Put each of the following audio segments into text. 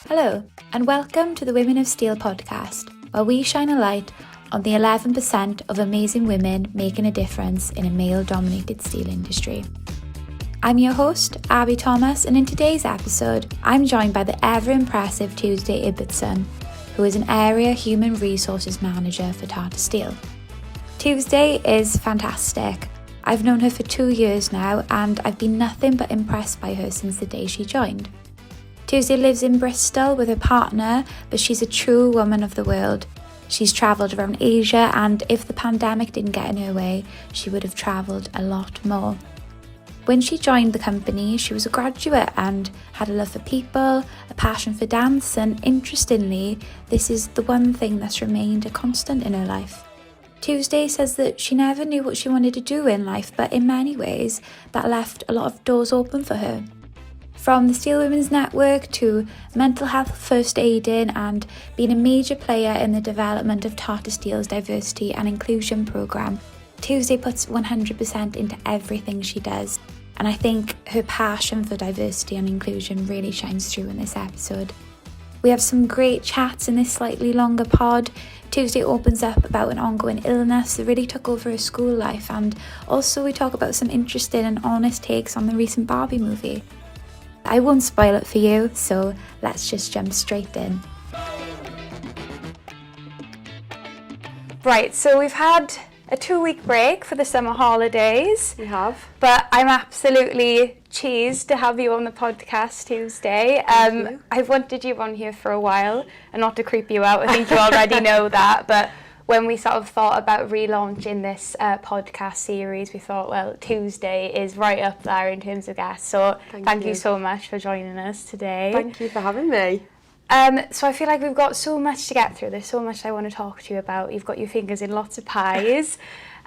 Hello, and welcome to the Women of Steel podcast, where we shine a light on the 11% of amazing women making a difference in a male-dominated steel industry. I'm your host, Abby Thomas, and in today's episode, I'm joined by the ever-impressive Tuesday Ibbotson, who is an Area Human Resources Manager for Tata Steel. Tuesday is fantastic. I've known her for 2 years now, and I've been nothing but impressed by her since the day she joined. Tuesday lives in Bristol with her partner, but she's a true woman of the world. She's travelled around Asia, and if the pandemic didn't get in her way, she would have travelled a lot more. When she joined the company, she was a graduate and had a love for people, a passion for dance, and interestingly, this is the one thing that's remained a constant in her life. Tuesday says that she never knew what she wanted to do in life, but in many ways, that left a lot of doors open for her. From the Steel Women's Network to mental health first aiding and being a major player in the development of Tata Steel's diversity and inclusion programme, Tuesday puts 100% into everything she does. And I think her passion for diversity and inclusion really shines through in this episode. We have some great chats in this slightly longer pod. Tuesday opens up about an ongoing illness that really took over her school life, and also we talk about some interesting and honest takes on the recent Barbie movie. I won't spoil it for you, so let's just jump straight in. Right, so we've had a 2-week break for the summer holidays. We have. But I'm absolutely cheesed to have you on the podcast Tuesday. I've wanted you on here for a while, and not to creep you out, I think you already know that, but when we sort of thought about relaunching this podcast series, we thought, well, Tuesday is right up there in terms of guests. So thank you so much for joining us today. Thank you for having me. So I feel like we've got so much to get through. There's so much I want to talk to you about. You've got your fingers in lots of pies.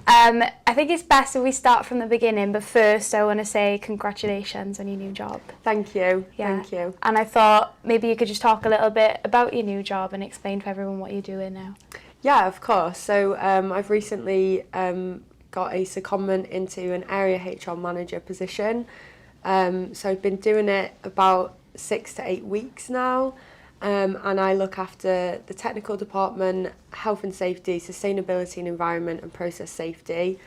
I think it's best if we start from the beginning, but first I want to say congratulations on your new job. Thank you. Yeah. Thank you. And I thought maybe you could just talk a little bit about your new job and explain to everyone what you're doing now. Yeah, of course. So I've recently got a secondment into an area HR manager position. So I've been doing it about 6 to 8 weeks now. And I look after the technical department, health and safety, sustainability and environment and process safety.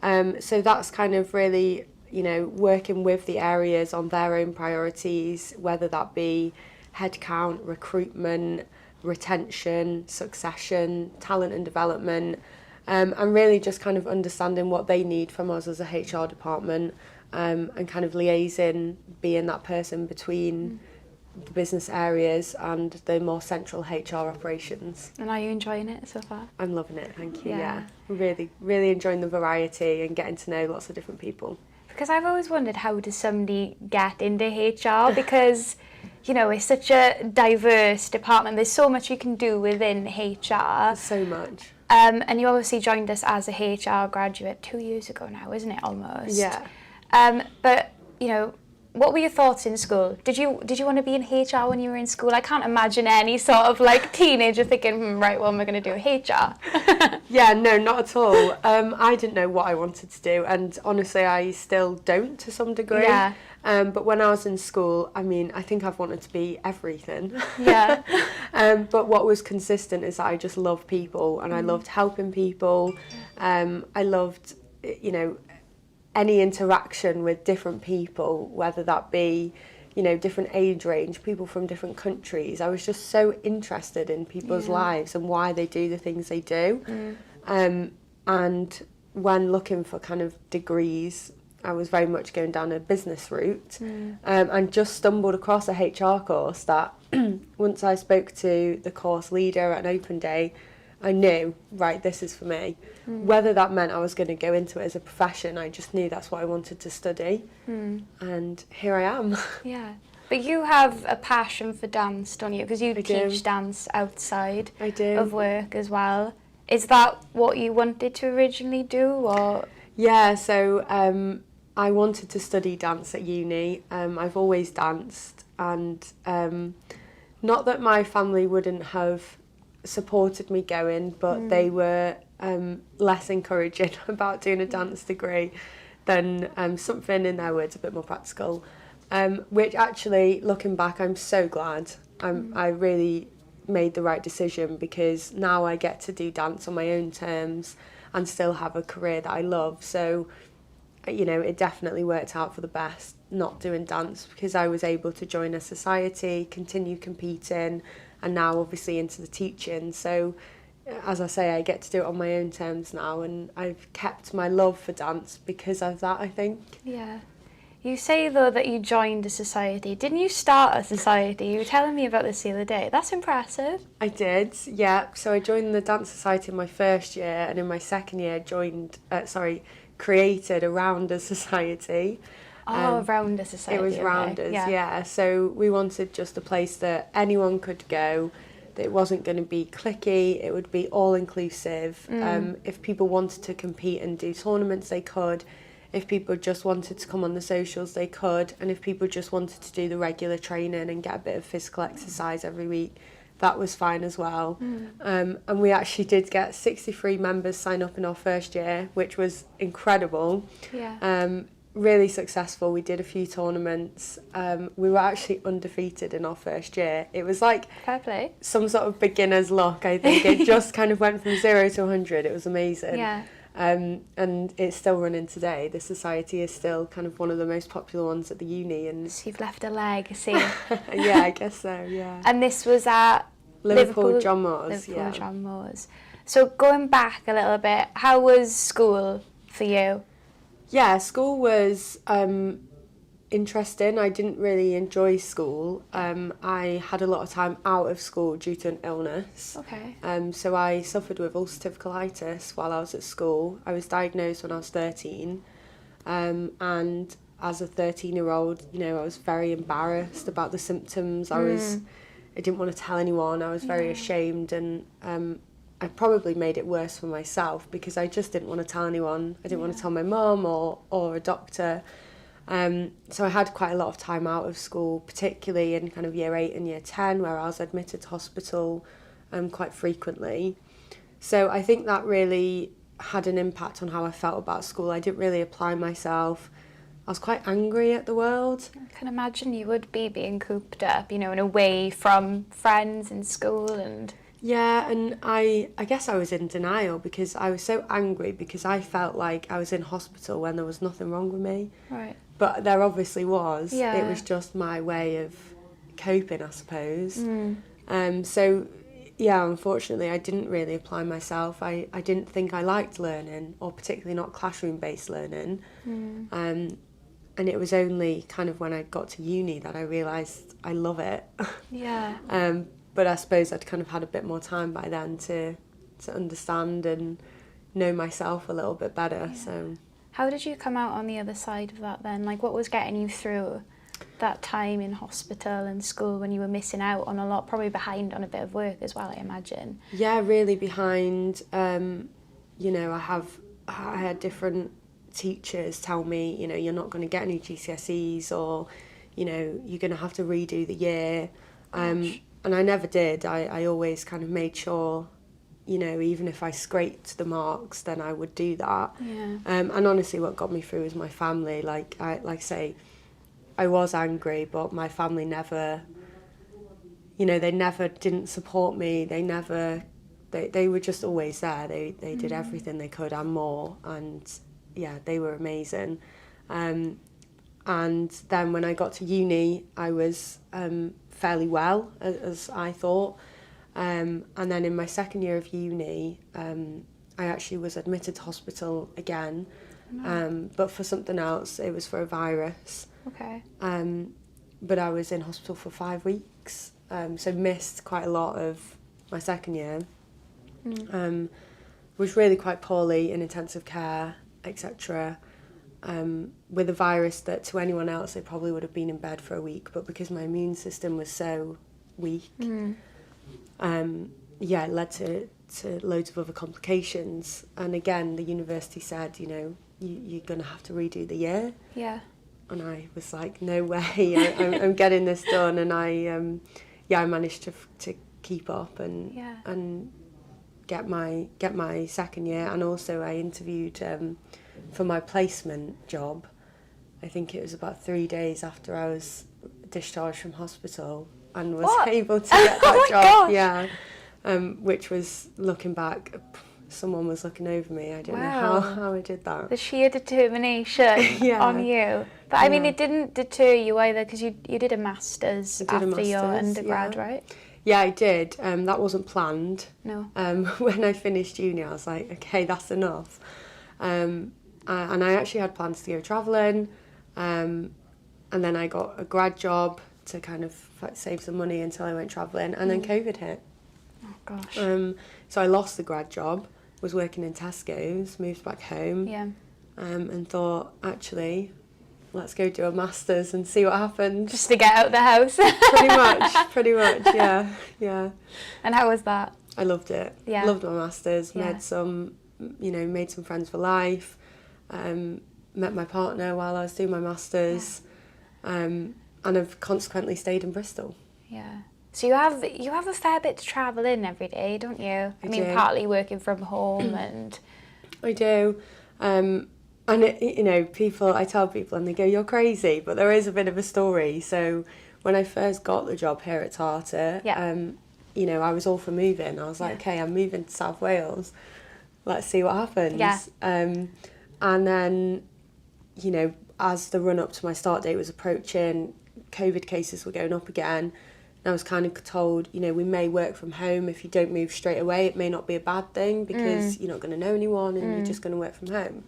So that's kind of really, working with the areas on their own priorities, whether that be headcount, recruitment, retention, succession, talent and development, and really just kind of understanding what they need from us as a HR department, and kind of liaising, being that person between the business areas and the more central HR operations. And are you enjoying it so far? I'm loving it, thank you, yeah. Really, really enjoying the variety and getting to know lots of different people. Because I've always wondered, how does somebody get into HR? Because, it's such a diverse department. There's so much you can do within HR. So much. And you obviously joined us as a HR graduate 2 years ago now, isn't it, almost? Yeah. But, what were your thoughts in school? Did you want to be in HR when you were in school? I can't imagine any sort of teenager thinking, right, what am I going to do? HR. Yeah, no, not at all. I didn't know what I wanted to do, and honestly, I still don't to some degree. Yeah. But when I was in school, I think I've wanted to be everything. Yeah. But what was consistent is that I just love people, and I loved helping people. I loved, any interaction with different people, whether that be, different age range, people from different countries. I was just so interested in people's lives and why they do the things they do. And when looking for kind of degrees, I was very much going down a business route, and just stumbled across a HR course that once I spoke to the course leader at an open day, I knew, right, this is for me. Whether that meant I was going to go into it as a profession, I just knew that's what I wanted to study. And here I am. Yeah. But you have a passion for dance, don't you? Because you teach dance outside of work as well. Is that what you wanted to originally do, or? Yeah, so I wanted to study dance at uni. I've always danced, and not that my family wouldn't have supported me going, but they were less encouraging about doing a dance degree than something, in their words, a bit more practical. Which actually, looking back, I'm so glad. I really made the right decision, because now I get to do dance on my own terms and still have a career that I love. So, you know, it definitely worked out for the best not doing dance, because I was able to join a society, continue competing, and now obviously into the teaching. So as I say, I get to do it on my own terms now, and I've kept my love for dance because of that, I think. Yeah. You say, though, that you joined a society. Didn't you start a society? You were telling me about this the other day. That's impressive. I did, yeah. So I joined the dance society in my first year, and in my second year created a Rounders society. Round a society. It was okay. Rounders, yeah. So we wanted just a place that anyone could go, that it wasn't going to be cliquey, it would be all-inclusive. If people wanted to compete and do tournaments, they could. If people just wanted to come on the socials, they could. And if people just wanted to do the regular training and get a bit of physical exercise every week, that was fine as well. And we actually did get 63 members sign up in our first year, which was incredible. Yeah. Really successful. We did a few tournaments. We were actually undefeated in our first year. It was like Fair play. some sort of beginner's luck, I think. It just kind of went from 0 to 100. It was amazing. Yeah. And it's still running today. The society is still kind of one of the most popular ones at the uni. And So you've left a legacy. yeah, I guess so, yeah. And this was at Liverpool John Moores, Liverpool yeah. John Moores. So going back a little bit, how was school for you? Yeah, school was interesting. I didn't really enjoy school. I had a lot of time out of school due to an illness. Okay. So I suffered with ulcerative colitis while I was at school. I was diagnosed when I was 13. And as a 13-year-old, you know, I was very embarrassed about the symptoms. I didn't want to tell anyone. I was very ashamed, and I probably made it worse for myself because I just didn't want to tell anyone. I didn't want to tell my mum or a doctor. So I had quite a lot of time out of school, particularly in kind of year 8 and year 10, where I was admitted to hospital quite frequently. So I think that really had an impact on how I felt about school. I didn't really apply myself. I was quite angry at the world. I can imagine you would be being cooped up, you know, and away from friends in school and... Yeah, and I guess I was in denial because I was so angry because I felt like I was in hospital when there was nothing wrong with me. Right. But there obviously was. Yeah. It was just my way of coping, I suppose. So, yeah, unfortunately, I didn't really apply myself. I didn't think I liked learning, or particularly not classroom-based learning. And it was only kind of when I got to uni that I realised I love it. Yeah. But I suppose I'd kind of had a bit more time by then to understand and know myself a little bit better. Yeah. So, how did you come out on the other side of that then? Like, what was getting you through that time in hospital and school when you were missing out on a lot, probably behind on a bit of work as well, I imagine? Yeah, really behind. You know, I had different teachers tell me, you know, you're not going to get any GCSEs, or, you know, you're going to have to redo the year. And I never did. I always kind of made sure, you know, even if I scraped the marks, then I would do that. Yeah. And honestly, what got me through was my family. Like I say, I was angry, but my family never, you know, they never didn't support me. They were just always there. They did everything they could and more. And yeah, they were amazing. And then when I got to uni, I was fairly well, as I thought. And then in my second year of uni, I actually was admitted to hospital again, but for something else. It was for a virus. Okay. But I was in hospital for 5 weeks, so missed quite a lot of my second year. Was really quite poorly in intensive care, etc. With a virus that to anyone else they probably would have been in bed for a week, but because my immune system was so weak, it led to loads of other complications. And again, the university said, you know, you're going to have to redo the year. Yeah. And I was like, no way, I'm getting this done. And I managed to keep up and get my second year. And also I interviewed for my placement job I think it was about 3 days after I was discharged from hospital and was What? able to get that Oh my job. gosh. Yeah, which was, looking back, someone was looking over me. I don't know Wow. how I did that. The sheer determination Yeah. on you. But I mean, Yeah. it didn't deter you either, because you did a master's I did a after your master's, undergrad, yeah. right? Yeah, I did. That wasn't planned. No. When I finished uni, I was like, okay, that's enough. And I actually had plans to go travelling. And then I got a grad job to kind of save some money until I went travelling. And then COVID hit. Oh, gosh. So I lost the grad job, was working in Tesco's, moved back home. Yeah. And thought, actually, let's go do a master's and see what happens. Just to get out of the house. Pretty much, yeah. And how was that? I loved it. Yeah. Loved my master's. Yeah. Made some friends for life. Met my partner while I was doing my master's. And I've consequently stayed in Bristol. Yeah. So you have a fair bit to travel in every day, don't you? I mean, do. partly working from home and... I do. And I tell people and they go, you're crazy, but there is a bit of a story. So when I first got the job here at Tata, I was all for moving. I was like, okay, I'm moving to South Wales. Let's see what happens. Yeah. And then, as the run up to my start date was approaching, COVID cases were going up again. And I was kind of told, we may work from home. If you don't move straight away, it may not be a bad thing because you're not going to know anyone and you're just going to work from home.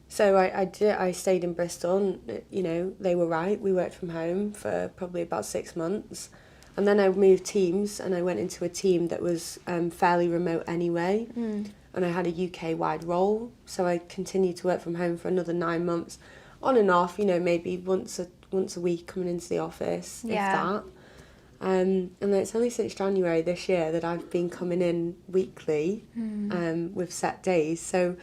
So I stayed in Bristol and, they were right. We worked from home for probably about 6 months. And then I moved teams and I went into a team that was fairly remote anyway. And I had a UK-wide role. So I continued to work from home for another 9 months, on and off, maybe once a week coming into the office, if that. And then it's only since January this year that I've been coming in weekly with set days. So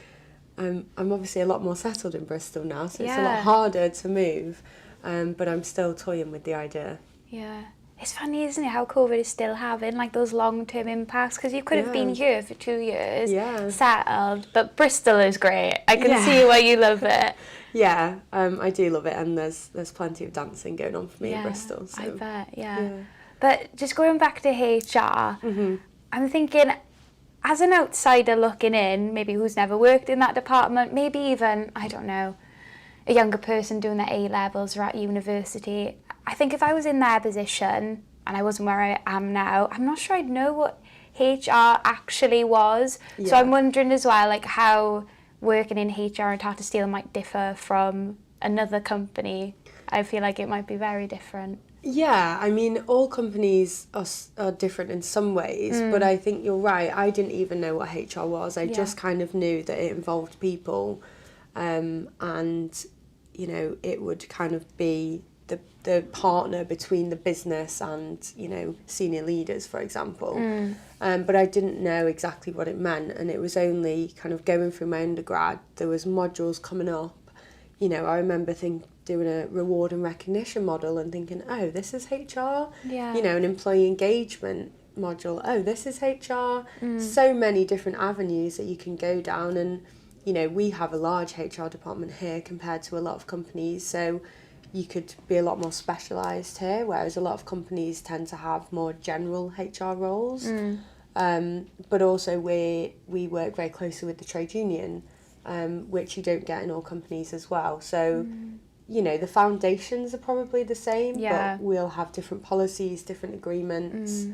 I'm obviously a lot more settled in Bristol now, so it's a lot harder to move, but I'm still toying with the idea. Yeah. It's funny, isn't it, how COVID is still having like those long-term impacts, because you could have been here for 2 years, settled, but Bristol is great. I can see why you love it. Yeah, I do love it, and there's plenty of dancing going on for me in Bristol. So. I bet, yeah. But just going back to HR, I'm thinking, as an outsider looking in, maybe who's never worked in that department, maybe even, I don't know, a younger person doing their A-levels or at university, I think if I was in their position and I wasn't where I am now, I'm not sure I'd know what HR actually was. Yeah. So I'm wondering as well, like, how working in HR and Tata Steel might differ from another company. I feel like it might be very different. Yeah, I mean, all companies are different in some ways, but I think you're right. I didn't even know what HR was. I just kind of knew that it involved people, and, it would kind of be the partner between the business and, senior leaders, for example. But I didn't know exactly what it meant, and it was only kind of going through my undergrad, there was modules coming up. I remember doing a reward and recognition model and thinking, oh, this is HR? Yeah. An employee engagement module, oh, this is HR? So many different avenues that you can go down, and, we have a large HR department here compared to a lot of companies, so you could be a lot more specialised here, whereas a lot of companies tend to have more general HR roles. But also we work very closely with the trade union, which you don't get in all companies as well. So, the foundations are probably the same, but we'll have different policies, different agreements,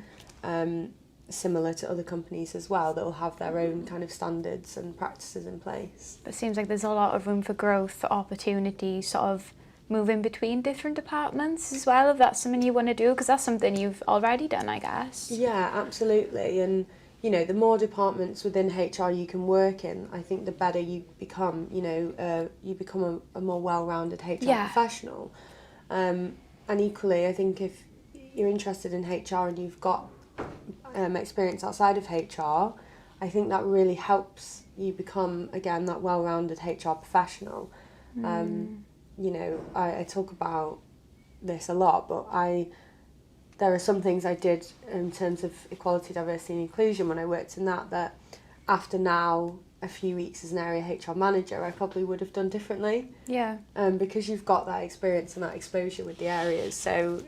similar to other companies as well, that will have their own kind of standards and practices in place. It seems like there's a lot of room for growth, for opportunity, sort of moving between different departments as well, if that's something you want to do, because that's something you've already done, I guess. Yeah, absolutely. And the more departments within HR you can work in, I think the better you become. You become a more well-rounded HR professional. And equally, I think if you're interested in HR and you've got experience outside of HR, I think that really helps you become, again, that well-rounded HR professional. I talk about this a lot, but there are some things I did in terms of equality, diversity and inclusion when I worked in that after now, a few weeks as an area HR manager, I probably would have done differently. Yeah. Because you've got that experience and that exposure with the areas. So,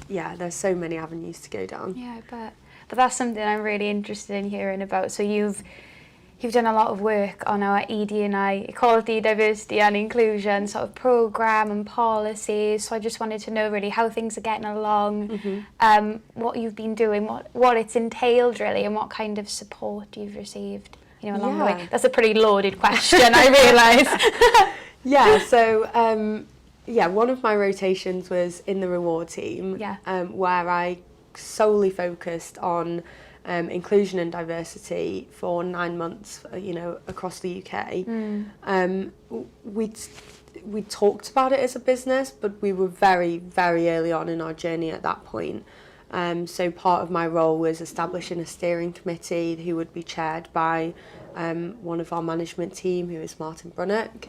yeah, there's so many avenues to go down. Yeah, I bet. But that's something I'm really interested in hearing about. So you've done a lot of work on our ED&I, equality, diversity and inclusion sort of programme and policies. So I just wanted to know really how things are getting along, what you've been doing, what it's entailed really, and what kind of support you've received, along the way. That's a pretty loaded question, I realise. Yeah, so one of my rotations was in the reward team, where I solely focused on inclusion and diversity for 9 months, across the UK. We talked about it as a business, but we were very, very early on in our journey at that point. So part of my role was establishing a steering committee who would be chaired by one of our management team, who is Martin Brunnock.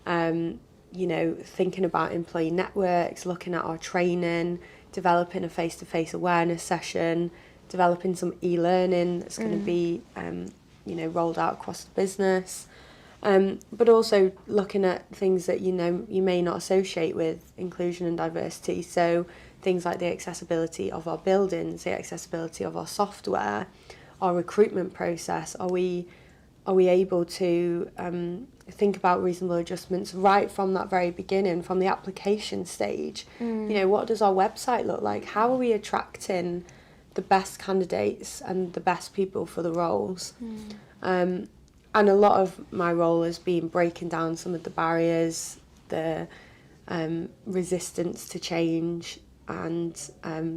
Thinking about employee networks, looking at our training, developing a face-to-face awareness session, developing some e-learning that's going to be, rolled out across the business. But also looking at things that, you may not associate with inclusion and diversity. So things like the accessibility of our buildings, the accessibility of our software, our recruitment process. Are we able to think about reasonable adjustments right from that very beginning, from the application stage? What does our website look like? How are we attracting the best candidates and the best people for the roles? And a lot of my role has been breaking down some of the barriers, the resistance to change, and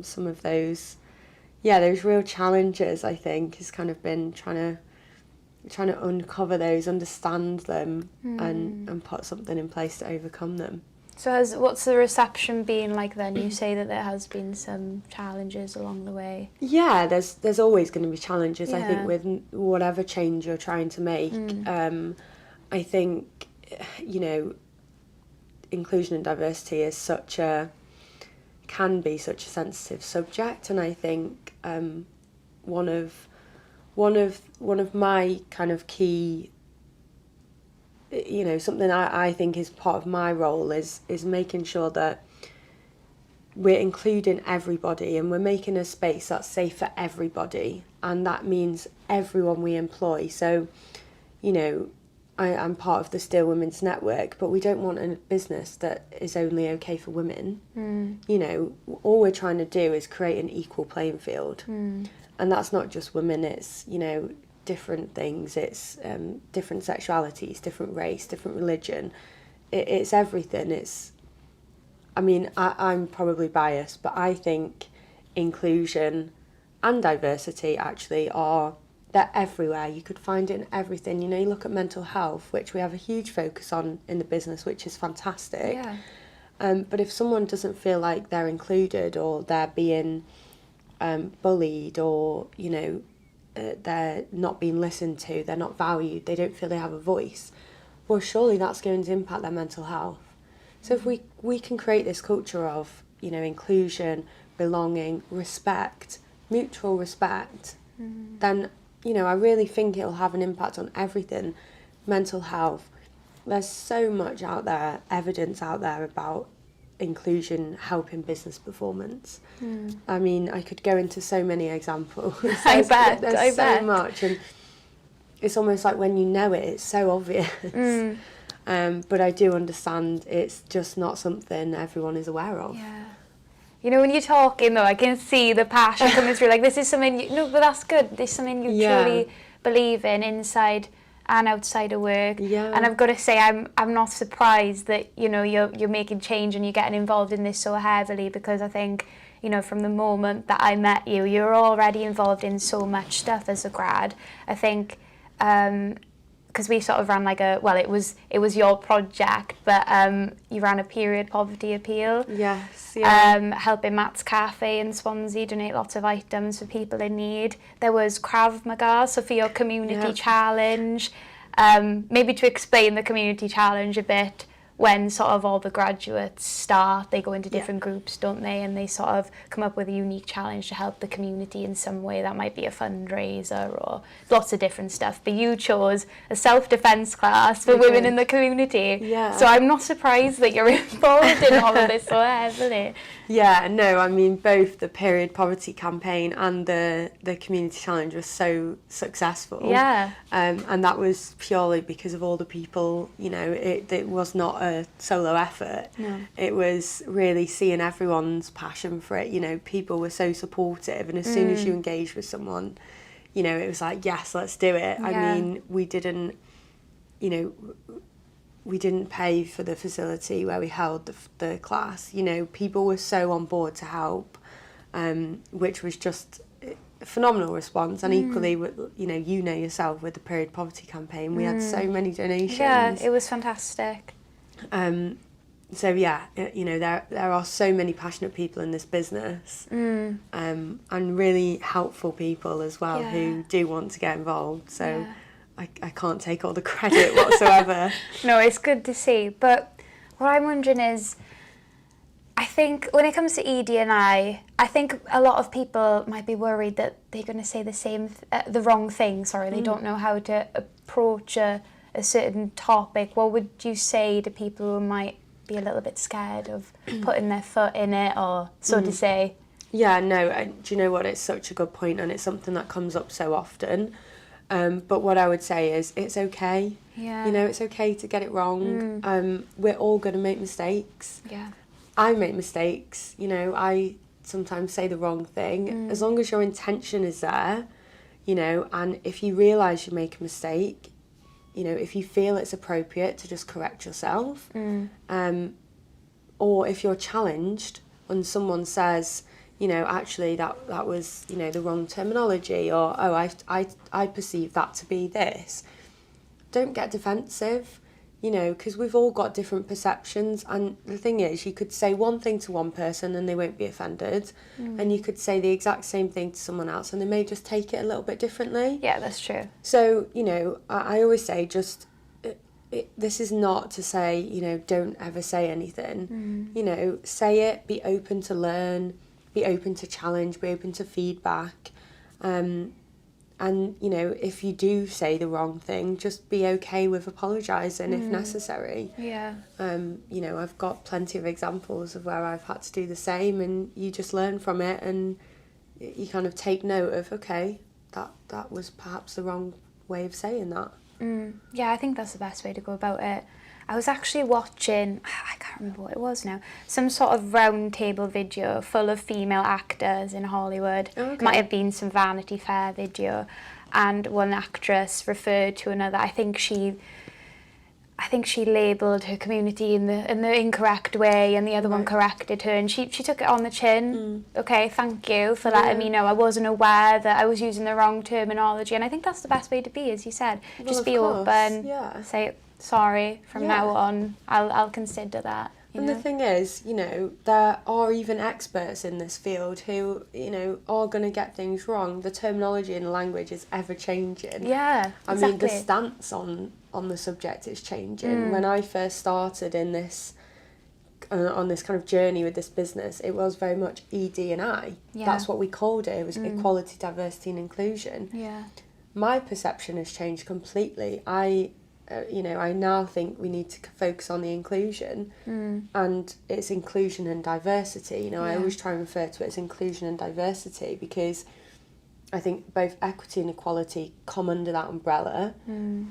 some of those real challenges, I think, has kind of been trying to uncover those, understand them, and put something in place to overcome them. So what's the reception been like then? You say that there has been some challenges along the way. Yeah, there's always going to be challenges, I think, with whatever change you're trying to make. I think, inclusion and diversity can be such a sensitive subject, and I think one of my kind of key, something I think is part of my role is making sure that we're including everybody and we're making a space that's safe for everybody, and that means everyone we employ. So, I'm part of the Steel Women's Network, but we don't want a business that is only okay for women. All we're trying to do is create an equal playing field. And that's not just women, it's, different things, it's different sexualities, different race, different religion. It's everything. I'm probably biased, but I think inclusion and diversity actually they're everywhere. You could find it in everything. You look at mental health, which we have a huge focus on in the business, which is fantastic. But if someone doesn't feel like they're included, or they're being bullied, or they're not being listened to, they're not valued, they don't feel they have a voice, well, surely that's going to impact their mental health. So if we can create this culture of inclusion, belonging, respect, mutual respect, then I really think it'll have an impact on everything. Mental health, there's so much evidence out there about inclusion helping business performance. I could go into so many examples. I bet. There's so much, and it's almost like when you know it, it's so obvious. But I do understand it's just not something everyone is aware of. When you're talking though, I can see the passion coming through. Like, this is something but that's good. This is something you truly believe in, inside and outside of work. And I've got to say, I'm not surprised that you're making change and you're getting involved in this so heavily, because I think from the moment that I met you, you're already involved in so much stuff as a grad. I think because we sort of ran it was your project, but you ran a period poverty appeal. Helping Matt's Cafe in Swansea donate lots of items for people in need. There was Krav Maga, so for your community challenge. Maybe to explain the community challenge a bit, when sort of all the graduates start, they go into different groups, don't they? And they sort of come up with a unique challenge to help the community in some way. That might be a fundraiser or lots of different stuff. But you chose a self-defence class for women in the community. Yeah. So I'm not surprised that you're involved in all of this so heavily. Yeah, no, I mean, both the period poverty campaign and the community challenge was so successful. Yeah. And that was purely because of all the people, you know, it was not a solo effort. No. It was really seeing everyone's passion for it. You know, people were so supportive, and as soon as you engage with someone, you know, it was like, yes, let's do it. Yeah. I mean, we didn't pay for the facility where we held the class. You know, people were so on board to help, which was just a phenomenal response. And equally, you know yourself with the period poverty campaign, we had so many donations. Yeah, it was fantastic. So yeah, you know, there are so many passionate people in this business, and really helpful people as well who do want to get involved. So. Yeah. I can't take all the credit whatsoever. No, it's good to see. But what I'm wondering is, I think when it comes to ED&I think a lot of people might be worried that they're going to say the wrong thing. Sorry, they don't know how to approach a certain topic. What would you say to people who might be a little bit scared of putting their foot in it, or so to say? Yeah, no, do you know what? It's such a good point, and it's something that comes up so often. But what I would say is it's okay. Yeah. You know, it's okay to get it wrong. We're all going to make mistakes. Yeah. I make mistakes. You know, I sometimes say the wrong thing. As long as your intention is there, you know, and if you realise you make a mistake, you know, if you feel it's appropriate to just correct yourself, or if you're challenged and someone says, you know, actually that was, you know, the wrong terminology, or, oh, I perceive that to be this. Don't get defensive, you know, because we've all got different perceptions. And the thing is, you could say one thing to one person and they won't be offended. And you could say the exact same thing to someone else and they may just take it a little bit differently. Yeah, that's true. So, you know, I always say just, this is not to say, you know, don't ever say anything. You know, say it, be open to learn, be open to challenge, be open to feedback. And, you know, if you do say the wrong thing, just be okay with apologising if necessary. Yeah. You know, I've got plenty of examples of where I've had to do the same, and you just learn from it and you kind of take note of, okay, that was perhaps the wrong way of saying that. Yeah, I think that's the best way to go about it. I was actually watching, I can't remember what it was now, some sort of round table video full of female actors in Hollywood. Okay. It might have been some Vanity Fair video, and one actress referred to another. I think she labelled her community in the incorrect way, and the other one corrected her, and she took it on the chin. Okay, thank you for letting me know. I wasn't aware that I was using the wrong terminology, and I think that's the best way to be, as you said. Well, just of be course, open, yeah. say sorry from now on. I'll consider that. And the thing is, you know, there are even experts in this field who, you know, are going to get things wrong. The terminology and the language is ever changing. Yeah, I exactly. mean, the stance on the subject is changing. When I first started in this, on this kind of journey with this business, it was very much ED&I. Yeah. That's what we called it. It was equality, diversity and inclusion. Yeah. My perception has changed completely. I now think we need to focus on the inclusion, and it's inclusion and diversity. You know, I always try and refer to it as inclusion and diversity because I think both equity and equality come under that umbrella.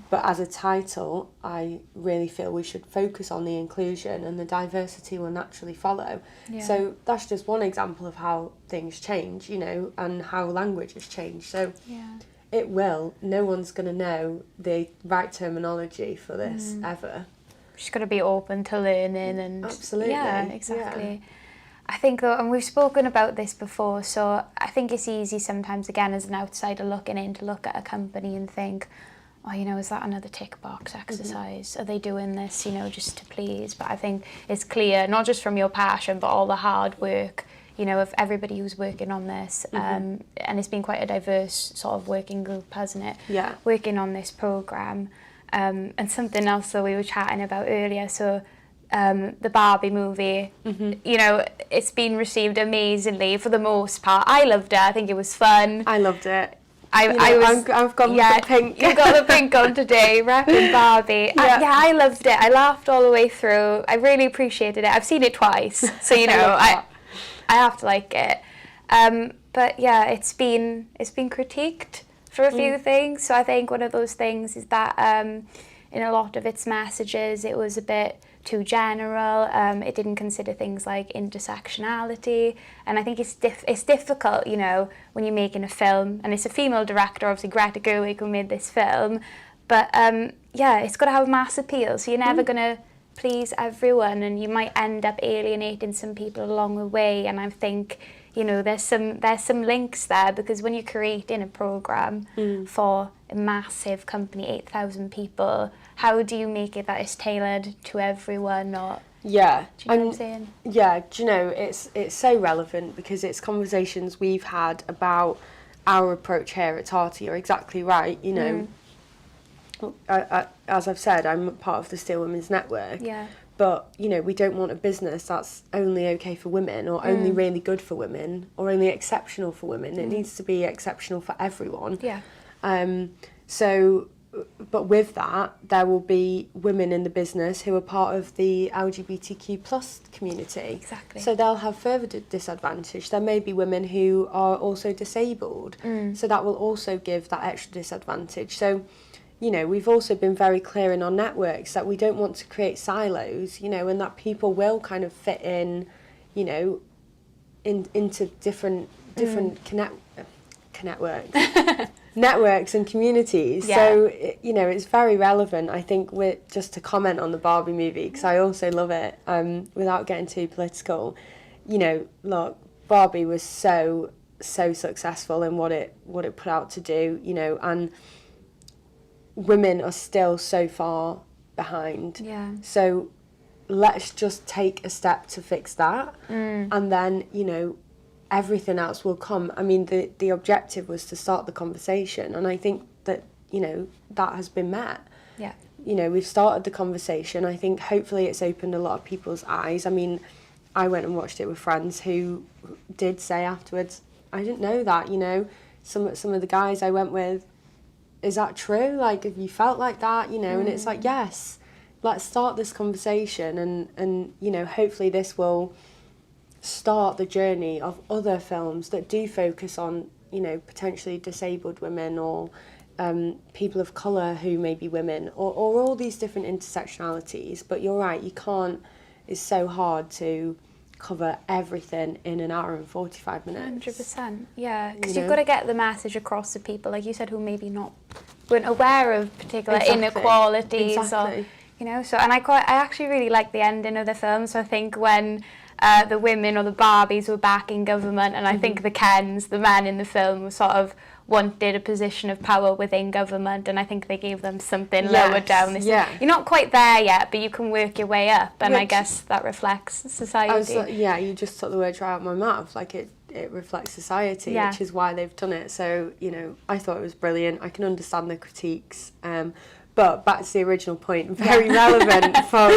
But as a title, I really feel we should focus on the inclusion, and the diversity will naturally follow. Yeah. So that's just one example of how things change, you know, and how language has changed. So it will. No one's going to know the right terminology for this ever. Just got to be open to learning and... Absolutely. Yeah, exactly. Yeah. I think, though, and we've spoken about this before, so I think it's easy sometimes, again, as an outsider looking in, to look at a company and think, oh, you know, is that another tick box exercise? Are they doing this, you know, just to please? But I think it's clear, not just from your passion, but all the hard work, you know, of everybody who's working on this. And it's been quite a diverse sort of working group, hasn't it? Yeah. Working on this programme. And something else that we were chatting about earlier, so the Barbie movie. You know, it's been received amazingly for the most part. I loved it. I think it was fun. I loved it. I've gone with the pink. You've got the pink on today, repping Barbie. I loved it. I laughed all the way through. I really appreciated it. I've seen it twice, so you know, I have to like it. But yeah, it's been critiqued for a few things. So I think one of those things is that in a lot of its messages, it was a bit too general. It didn't consider things like intersectionality, and I think it's difficult, you know, when you're making a film, and it's a female director, obviously Greta Gerwig, who made this film, but yeah, it's got to have mass appeal, so you're never going to please everyone, and you might end up alienating some people along the way. And I think, you know, there's some links there, because when you're creating a program for a massive company, 8,000 people, how do you make it that it's tailored to everyone? Or yeah, do you know what I'm saying? Yeah, do you know, it's so relevant, because it's conversations we've had about our approach here at Tata. You're exactly right. You know, as I've said, I'm part of the Steel Women's Network. Yeah. But, you know, we don't want a business that's only okay for women, or only really good for women, or only exceptional for women. It needs to be exceptional for everyone. Yeah. But with that, there will be women in the business who are part of the LGBTQ plus community. Exactly. So they'll have further disadvantage. There may be women who are also disabled. So that will also give that extra disadvantage. So, you know, we've also been very clear in our networks that we don't want to create silos, you know, and that people will kind of fit in, you know, into different networks and communities. Yeah. So, you know, it's very relevant, I think, just to comment on the Barbie movie, because I also love it, without getting too political. You know, look, Barbie was so successful in what it put out to do, you know, and women are still so far behind. Yeah. So let's just take a step to fix that, and then, you know, everything else will come. I mean, the objective was to start the conversation, and I think that, you know, that has been met. Yeah. You know, we've started the conversation. I think hopefully it's opened a lot of people's eyes. I mean, I went and watched it with friends who did say afterwards, I didn't know that, you know. Some of the guys I went with, is that true? Like, have you felt like that? You know, and it's like, yes, let's start this conversation, and you know, hopefully this will start the journey of other films that do focus on, you know, potentially disabled women, or people of colour who may be women, or all these different intersectionalities. But you're right, you can't, it's so hard to cover everything in an hour and 45 minutes. 100%, yeah, because You you've know? got to get the message across to people, like you said, who maybe weren't aware of particular Exactly. inequalities. Exactly. Or, you know, so, and I actually really like the ending of the film. So I think when the women or the Barbies were back in government, and I think the Kens, the men in the film, were sort of wanted a position of power within government, and I think they gave them something lower down this. Yeah. You're not quite there yet, but you can work your way up, and I Which- guess that reflects society. Yeah, you just took the words right out of my mouth. Like, it reflects society, Yeah. which is why they've done it. So, you know, I thought it was brilliant. I can understand the critiques. But back to the original point, very relevant for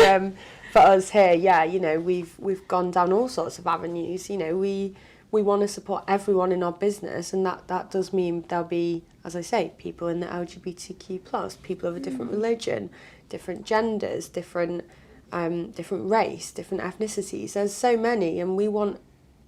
us here. Yeah, you know, we've gone down all sorts of avenues. You know, we want to support everyone in our business, and that does mean there'll be, as I say, people in the LGBTQ+, people of a different religion, different genders, different race, different ethnicities. There's so many, and we want,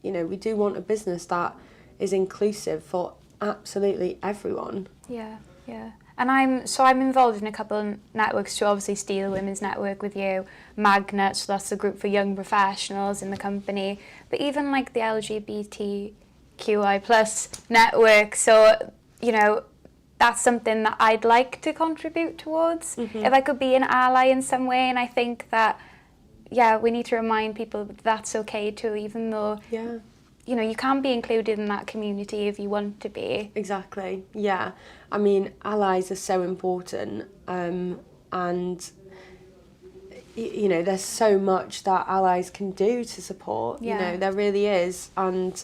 you know, we do want a business that is inclusive for absolutely everyone. Yeah, yeah. And I'm involved in a couple of networks too, obviously Steel Women's Network with you, Magnet, so that's the group for young professionals in the company, but even like the LGBTQI+ network, so, you know, that's something that I'd like to contribute towards, if I could be an ally in some way. And I think that, yeah, we need to remind people that that's okay too, even though, Yeah. you know, you can be included in that community if you want to be. Exactly, yeah. I mean, allies are so important, and, you know, there's so much that allies can do to support, Yeah. you know, there really is, and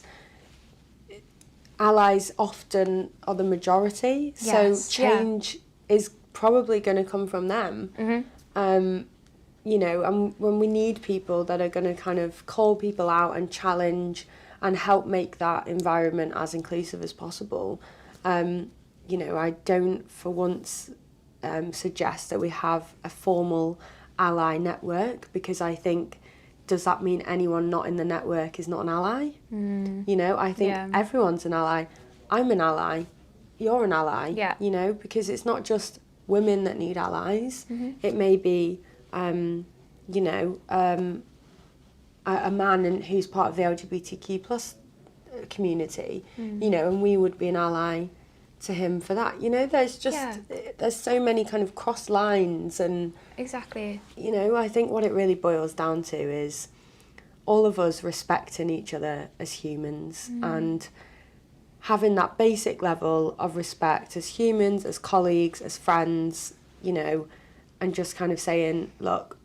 allies often are the majority, Yes, so change is probably going to come from them. you know, and when we need people that are going to kind of call people out and challenge and help make that environment as inclusive as possible. You know, I don't for once suggest that we have a formal ally network, because I think, does that mean anyone not in the network is not an ally? You know, I think everyone's an ally. I'm an ally. You're an ally. Yeah. You know, because it's not just women that need allies. It may be, you know, a man who's part of the LGBTQ plus community, you know, and we would be an ally to him for that. You know, there's just, there's so many kind of cross lines, and exactly, you know, I think what it really boils down to is all of us respecting each other as humans, and having that basic level of respect as humans, as colleagues, as friends, you know, and just kind of saying, look,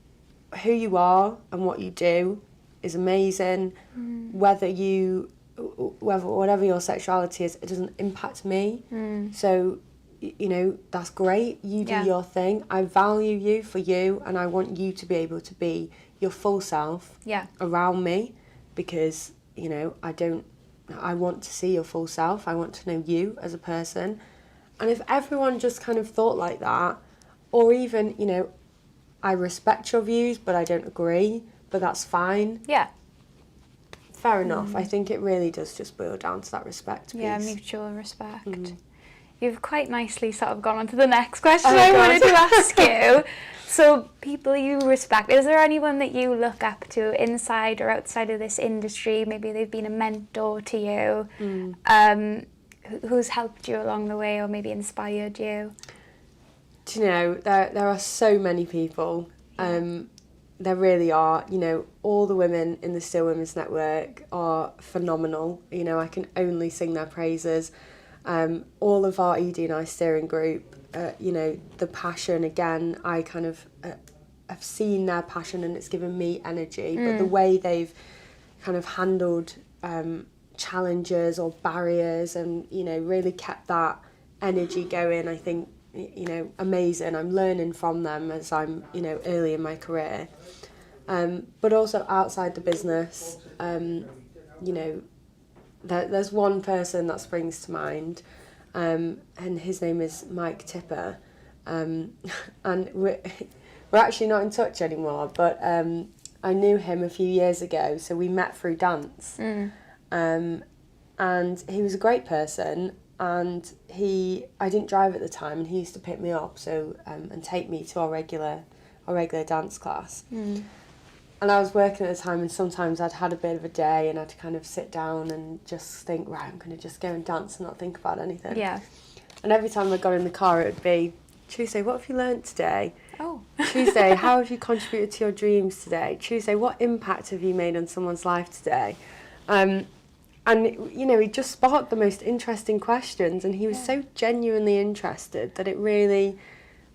who you are and what you do is amazing. Whatever your sexuality is, it doesn't impact me. So, you know, that's great. You do your thing. I value you for you, and I want you to be able to be your full self around me, because, you know, I want to see your full self. I want to know you as a person. And if everyone just kind of thought like that, or even, you know, I respect your views, but I don't agree, but that's fine. Yeah. Fair enough. I think it really does just boil down to that respect piece. Yeah, mutual respect. You've quite nicely sort of gone on to the next question wanted to ask you. So, people you respect, is there anyone that you look up to inside or outside of this industry? Maybe they've been a mentor to you, who's helped you along the way, or maybe inspired you? Do you know, there are so many people. There really are. You know, all the women in the Steel Women's Network are phenomenal. You know, I can only sing their praises. All of our ED&I steering group, you know, the passion, again, I kind of have seen their passion, and it's given me energy. But the way they've kind of handled challenges or barriers, and, you know, really kept that energy going, I think, you know, amazing. I'm learning from them as I'm, you know, early in my career. But also outside the business, you know, there's one person that springs to mind, and his name is Mike Tipper, and we're actually not in touch anymore, but I knew him a few years ago, so we met through dance, and he was a great person, and I didn't drive at the time, and he used to pick me up and take me to our regular dance class. And I was working at the time, and sometimes I'd had a bit of a day, and I'd kind of sit down and just think, right, I'm going to just go and dance and not think about anything. Yeah. And every time I got in the car, it would be, Tuesday, what have you learnt today? Oh. Tuesday, how have you contributed to your dreams today? Tuesday, what impact have you made on someone's life today? And, you know, he just sparked the most interesting questions, and he was so genuinely interested that it really...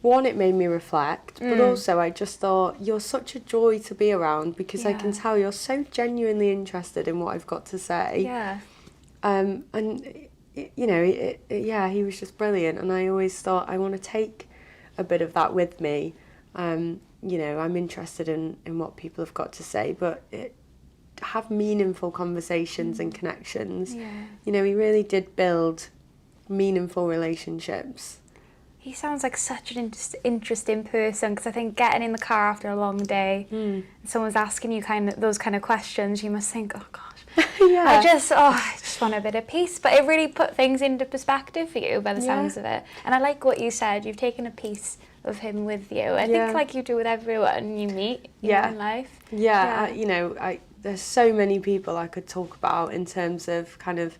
One, it made me reflect, but also I just thought, you're such a joy to be around, because I can tell you're so genuinely interested in what I've got to say. Yeah. And, you know, he was just brilliant, and I always thought, I want to take a bit of that with me. You know, I'm interested in what people have got to say, but have meaningful conversations and connections. Yeah. You know, he really did build meaningful relationships. He sounds like such an interesting person, because I think getting in the car after a long day, and someone's asking you those kind of questions, you must think, oh gosh, I just want a bit of peace. But it really put things into perspective for you by the sounds of it. And I like what you said, you've taken a piece of him with you. I think like you do with everyone you meet in life. You know, there's so many people I could talk about in terms of kind of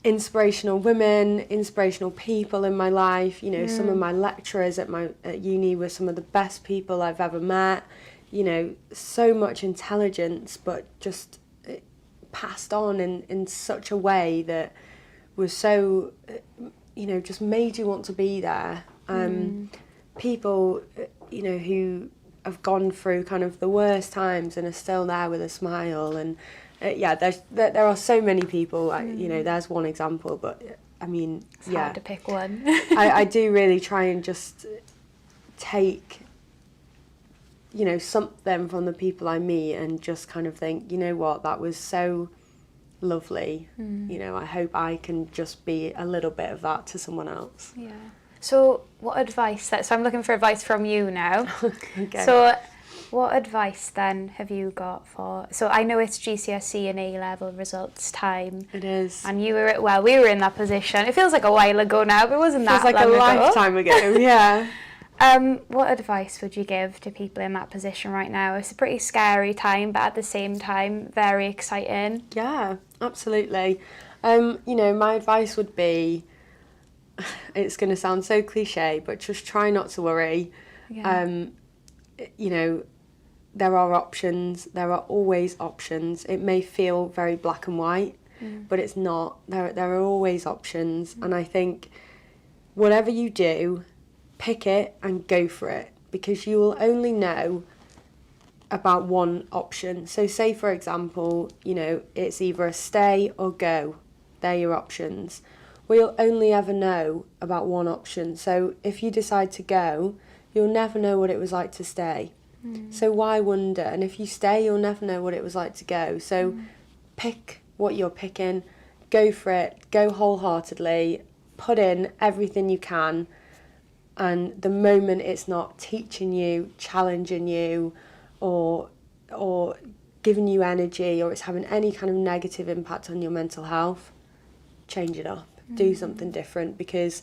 inspirational women, inspirational people in my life. You know, some of my lecturers at uni were some of the best people I've ever met. You know, so much intelligence, but just passed on in such a way that was so, you know, just made you want to be there. People, you know, who have gone through kind of the worst times and are still there with a smile, and there are so many people. You know, there's one example, but I mean, it's hard to pick one. I do really try and just take you know, something from the people I meet and just kind of think, you know what, that was so lovely. You know, I hope I can just be a little bit of that to someone else. Yeah. So what advice, so I'm looking for advice from you now. Okay. So what advice then have you got for, so I know it's GCSE and A-level results time. It is. And you were, well, we were in that position. It feels like a while ago now, but it wasn't that Feels like long a ago. lifetime ago, yeah. What advice would you give to people in that position right now? It's a pretty scary time, but at the same time, very exciting. Yeah, absolutely. You know, my advice would be, it's going to sound so cliche, but just try not to worry. Yeah. You know, there are options. There are always options. It may feel very black and white, but it's not. There are always options. And I think whatever you do, pick it and go for it, because you will only know about one option. So say, for example, you know, it's either a stay or go. They're your options. We'll only ever know about one option. So if you decide to go, you'll never know what it was like to stay. So why wonder? And if you stay, you'll never know what it was like to go. So pick what you're picking, go for it, go wholeheartedly, put in everything you can. And the moment it's not teaching you, challenging you, or giving you energy, or it's having any kind of negative impact on your mental health, change it up. Do something different, because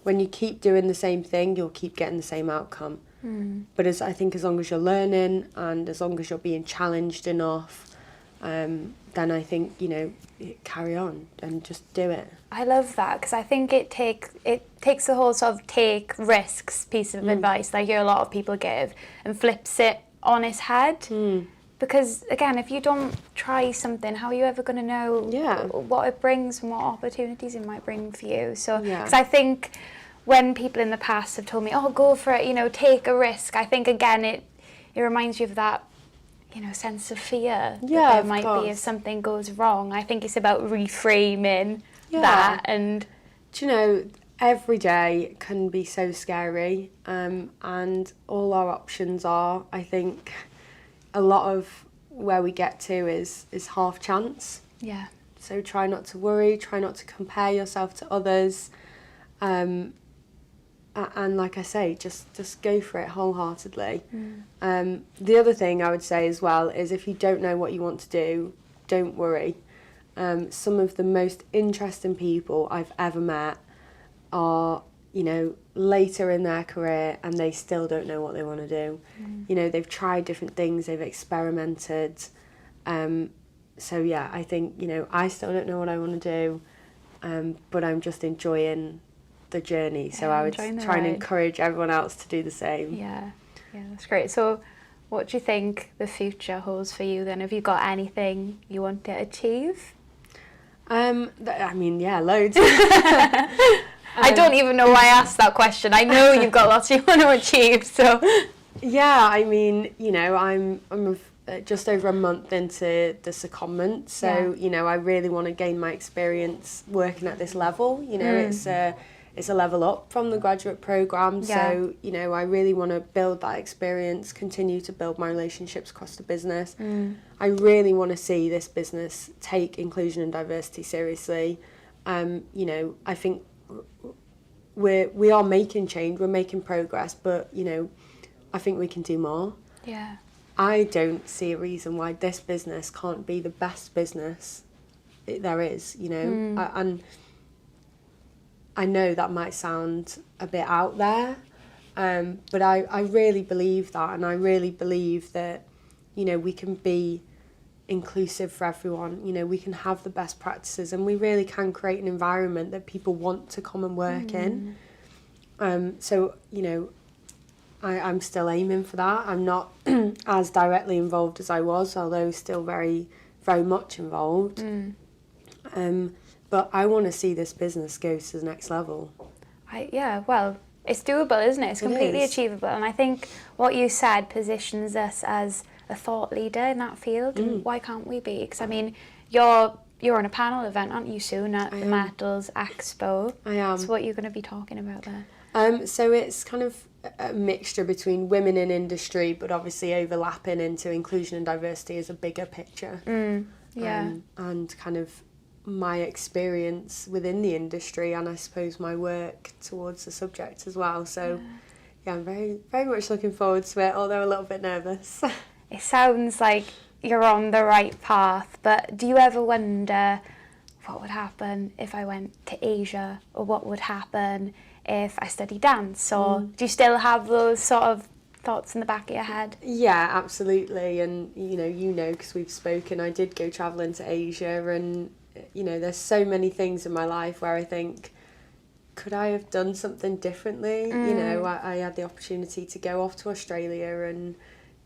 when you keep doing the same thing, you'll keep getting the same outcome. But I think as long as you're learning and as long as you're being challenged enough, then I think, you know, carry on and just do it. I love that, because I think it takes the whole sort of take risks piece of advice that I hear a lot of people give and flips it on its head. Because again, if you don't try something, how are you ever going to know what it brings and what opportunities it might bring for you? So, because I think when people in the past have told me, oh, go for it, you know, take a risk, I think again it reminds you of that, you know, sense of fear that there might be if something goes wrong. I think it's about reframing that. And do you know, every day can be so scary, and all our options are, I think, a lot of where we get to is half chance. Yeah. So try not to worry, try not to compare yourself to others, and like I say, just go for it wholeheartedly. The other thing I would say as well is, if you don't know what you want to do, don't worry. Some of the most interesting people I've ever met are, you know, later in their career and they still don't know what they want to do. You know, they've tried different things, they've experimented. So yeah, I think, you know, I still don't know what I want to do, but I'm just enjoying the journey. So I would try and encourage everyone else to do the same. Yeah, that's great. So what do you think the future holds for you then? Have you got anything you want to achieve? I mean, yeah, loads. I don't even know why I asked that question. I know you've got lots you want to achieve, so. Yeah, I mean, you know, I'm just over a month into the secondment, so you know, I really want to gain my experience working at this level. You know, it's a level up from the graduate programme, so you know, I really want to build that experience, continue to build my relationships across the business. I really want to see this business take inclusion and diversity seriously. You know, I think we are making change, we're making progress, but you know, I think we can do more. Yeah. I don't see a reason why this business can't be the best business there is, you know. And I know that might sound a bit out there, but I really believe that, and I really believe that, you know, we can be inclusive for everyone. You know, we can have the best practices, and we really can create an environment that people want to come and work in. So, you know, I'm still aiming for that. I'm not as directly involved as I was, although still very, very much involved. But I want to see this business go to the next level. Well, it's doable, isn't it? It's completely achievable. And I think what you said positions us as a thought leader in that field. And why can't we be? Because, I mean, you're on a panel event, aren't you, soon, at the Metals Expo? I am. So what are you going to be talking about there? So it's kind of a mixture between women in industry, but obviously overlapping into inclusion and diversity as a bigger picture. And kind of my experience within the industry, and I suppose my work towards the subject as well. So yeah, I'm very, very much looking forward to it, although a little bit nervous. It sounds like you're on the right path, but do you ever wonder what would happen if I went to Asia, or what would happen if I studied dance, or do you still have those sort of thoughts in the back of your head? Yeah, absolutely. And you know, because we've spoken, I did go travelling to Asia, and there's so many things in my life where I think, could I have done something differently? I had the opportunity to go off to Australia and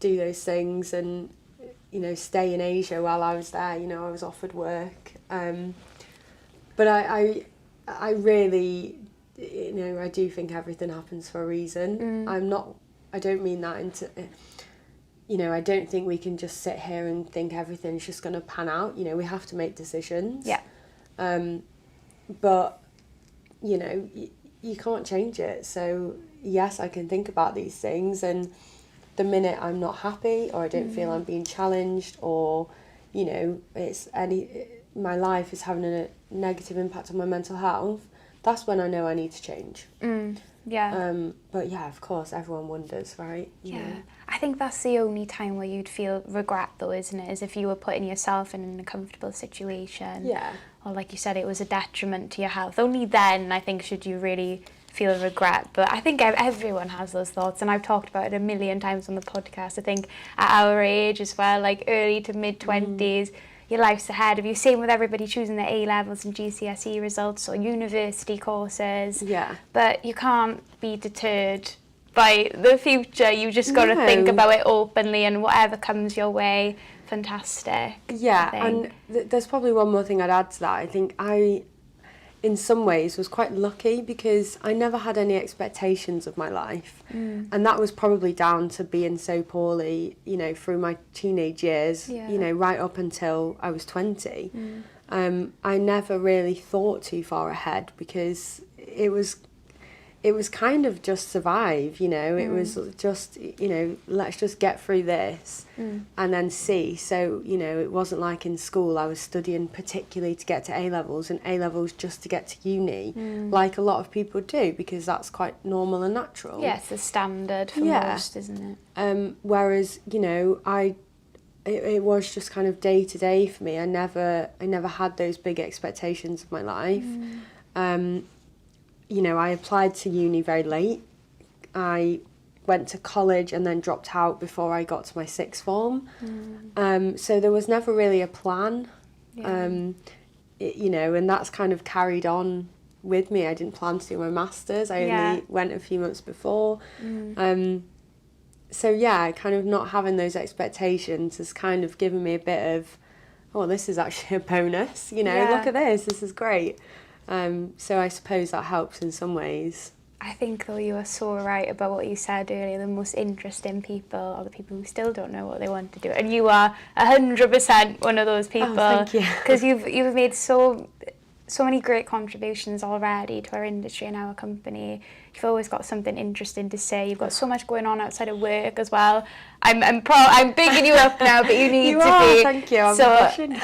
do those things, and stay in Asia while I was there. I was offered work, but I really, I do think everything happens for a reason. I don't mean that into, I don't think we can just sit here and think everything's just going to pan out. We have to make decisions. Yeah. But, you can't change it. So, yes, I can think about these things, and the minute I'm not happy, or I don't feel I'm being challenged, or, my life is having a negative impact on my mental health, that's when I know I need to change. But yeah, of course, everyone wonders, right? You know. I think that's the only time where you'd feel regret, though, isn't it? Is if you were putting yourself in an uncomfortable situation. Yeah. Or like you said, it was a detriment to your health. Only then, I think, should you really feel regret. But I think everyone has those thoughts, and I've talked about it a million times on the podcast. I think at our age as well, like early to mid-20s, your life's ahead of you. Same with everybody choosing their A-levels and GCSE results or university courses. Yeah. But you can't be deterred by the future. You just got to think about it openly, and whatever comes your way, fantastic. Yeah, and there's probably one more thing I'd add to that. I think I, in some ways, was quite lucky because I never had any expectations of my life. And that was probably down to being so poorly, through my teenage years, right up until I was 20. I never really thought too far ahead because it was kind of just survive, it was just, let's just get through this and then see. So, it wasn't like in school I was studying particularly to get to A-levels and A-levels just to get to uni, like a lot of people do, because that's quite normal and natural. Yeah, it's the standard for most, isn't it? Whereas, it was just kind of day to day for me. I never had those big expectations of my life. I applied to uni very late. I went to college and then dropped out before I got to my sixth form. So there was never really a plan, and that's kind of carried on with me. I didn't plan to do my masters. I only went a few months before. So yeah, kind of not having those expectations has kind of given me a bit of, oh, this is actually a bonus. Look at this is great. So I suppose that helps in some ways. I think, though, you are so right about what you said earlier. The most interesting people are the people who still don't know what they want to do. And you are 100% one of those people. Oh, thank you. Because you've made so many great contributions already to our industry and our company. You've always got something interesting to say. You've got so much going on outside of work as well. I'm bigging you up now, but you need you to are, be. Thank you. I'm blushing.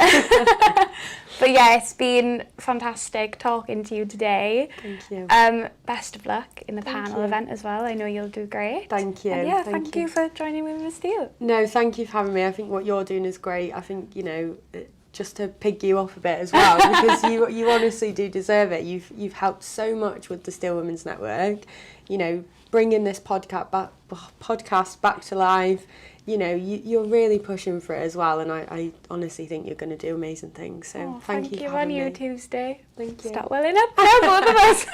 But yeah, it's been fantastic talking to you today. Thank you. Best of luck in the panel event as well. I know you'll do great. Thank you. And yeah, thank you for joining me with Steel. No, thank you for having me. I think what you're doing is great. I think, just to pig you off a bit as well, because you honestly do deserve it. You've helped so much with the Steel Women's Network, bringing this podcast back to life. You're really pushing for it as well, and I honestly think you're going to do amazing things. So thank you for having me. Thank you on you, Tuesday. Thank you. Start welling up now, both of us.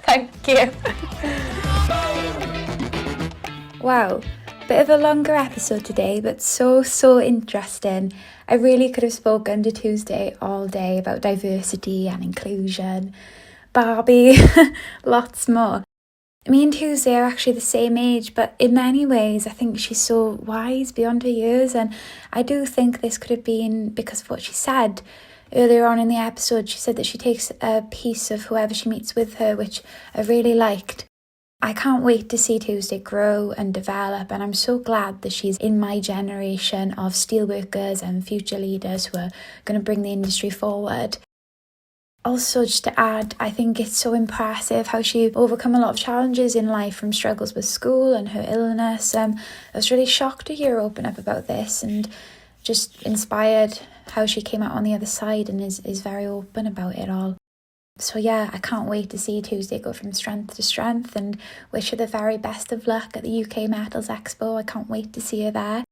Thank you. Wow, bit of a longer episode today, but so interesting. I really could have spoken to Tuesday all day about diversity and inclusion, Barbie, lots more. Me and Tuesday are actually the same age, but in many ways I think she's so wise beyond her years, and I do think this could have been because of what she said earlier on in the episode. She said that she takes a piece of whoever she meets with her, which I really liked. I can't wait to see Tuesday grow and develop, and I'm so glad that she's in my generation of steelworkers and future leaders who are going to bring the industry forward. Also, just to add, I think it's so impressive how she overcome a lot of challenges in life, from struggles with school and her illness. I was really shocked to hear her open up about this, and just inspired how she came out on the other side and is very open about it all. So yeah, I can't wait to see Tuesday go from strength to strength, and wish her the very best of luck at the UK Metals Expo. I can't wait to see her there.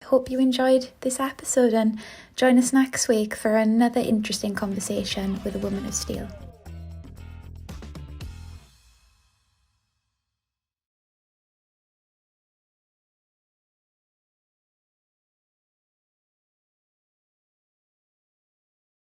I hope you enjoyed this episode, and join us next week for another interesting conversation with a woman of steel.